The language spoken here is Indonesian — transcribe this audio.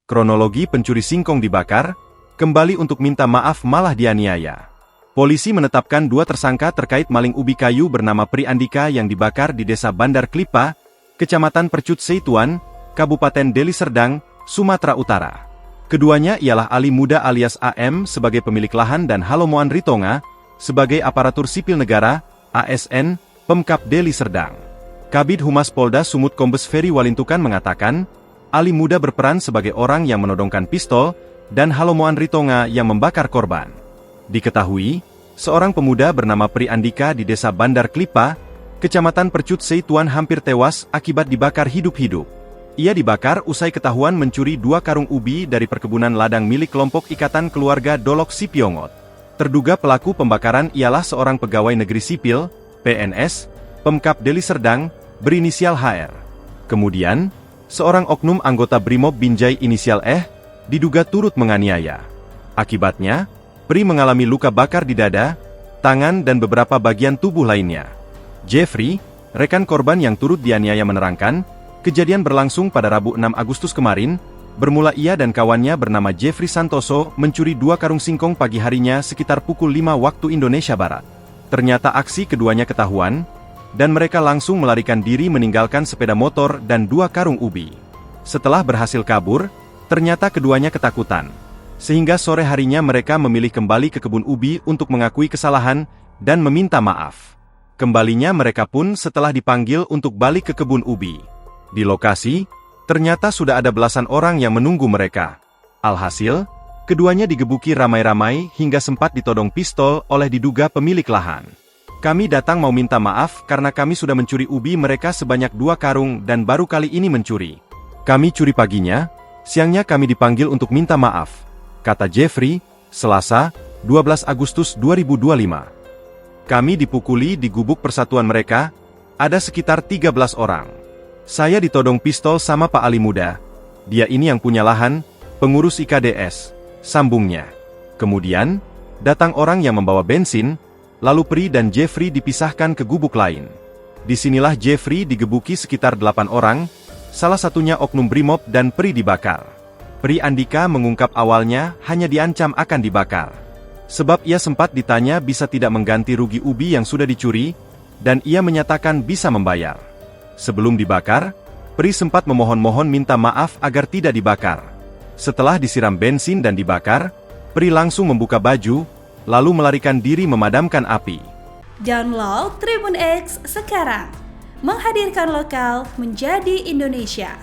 Kronologi pencuri singkong dibakar, kembali untuk minta maaf malah dianiaya. Polisi menetapkan 2 tersangka terkait maling ubi kayu bernama Pri Andika yang dibakar di Desa Bandar Klipa, Kecamatan Percut Seituan, Kabupaten Deli Serdang, Sumatera Utara. Keduanya ialah Ali Muda alias AM sebagai pemilik lahan dan Halomoan Ritonga sebagai aparatur sipil negara, ASN, Pemkap Deli Serdang. Kabid Humas Polda Sumut Kombes Ferry Walintukan mengatakan, Ali Muda berperan sebagai orang yang menodongkan pistol, dan Halomoan Ritonga yang membakar korban. Diketahui, seorang pemuda bernama Pri Andika di Desa Bandar Klipa, Kecamatan Percut Seituan hampir tewas akibat dibakar hidup-hidup. Ia dibakar usai ketahuan mencuri 2 karung ubi dari perkebunan ladang milik kelompok Ikatan Keluarga Dolok Sipiongot. Terduga pelaku pembakaran ialah seorang pegawai negeri sipil, PNS, Pemkap Deli Serdang, berinisial HR. Kemudian, seorang oknum anggota Brimob Binjai inisial diduga turut menganiaya. Akibatnya, Pri mengalami luka bakar di dada, tangan dan beberapa bagian tubuh lainnya. Jeffrey, rekan korban yang turut dianiaya menerangkan, kejadian berlangsung pada Rabu 6 Agustus kemarin, bermula ia dan kawannya bernama Jeffrey Santoso mencuri 2 karung singkong pagi harinya sekitar pukul 5 waktu Indonesia Barat. Ternyata aksi keduanya ketahuan, dan mereka langsung melarikan diri meninggalkan sepeda motor dan 2 karung ubi. Setelah berhasil kabur, ternyata keduanya ketakutan. Sehingga sore harinya mereka memilih kembali ke kebun ubi untuk mengakui kesalahan dan meminta maaf. Kembalinya mereka pun setelah dipanggil untuk balik ke kebun ubi. Di lokasi, ternyata sudah ada belasan orang yang menunggu mereka. Alhasil, keduanya digebuki ramai-ramai hingga sempat ditodong pistol oleh diduga pemilik lahan. Kami datang mau minta maaf karena kami sudah mencuri ubi mereka sebanyak 2 karung dan baru kali ini mencuri. Kami curi paginya, siangnya kami dipanggil untuk minta maaf, kata Jeffrey, Selasa, 12 Agustus 2025. Kami dipukuli di gubuk persatuan mereka, ada sekitar 13 orang. Saya ditodong pistol sama Pak Ali Muda. Dia ini yang punya lahan, pengurus IKDS, sambungnya. Kemudian, datang orang yang membawa bensin, lalu Pri dan Jeffrey dipisahkan ke gubuk lain. Disinilah Jeffrey digebuki sekitar 8 orang, salah satunya oknum Brimob dan Pri dibakar. Pri Andika mengungkap awalnya hanya diancam akan dibakar. Sebab ia sempat ditanya bisa tidak mengganti rugi ubi yang sudah dicuri, dan ia menyatakan bisa membayar. Sebelum dibakar, Pri sempat memohon-mohon minta maaf agar tidak dibakar. Setelah disiram bensin dan dibakar, Pri langsung membuka baju, lalu melarikan diri memadamkan api. Download Tribun X sekarang, menghadirkan lokal menjadi Indonesia.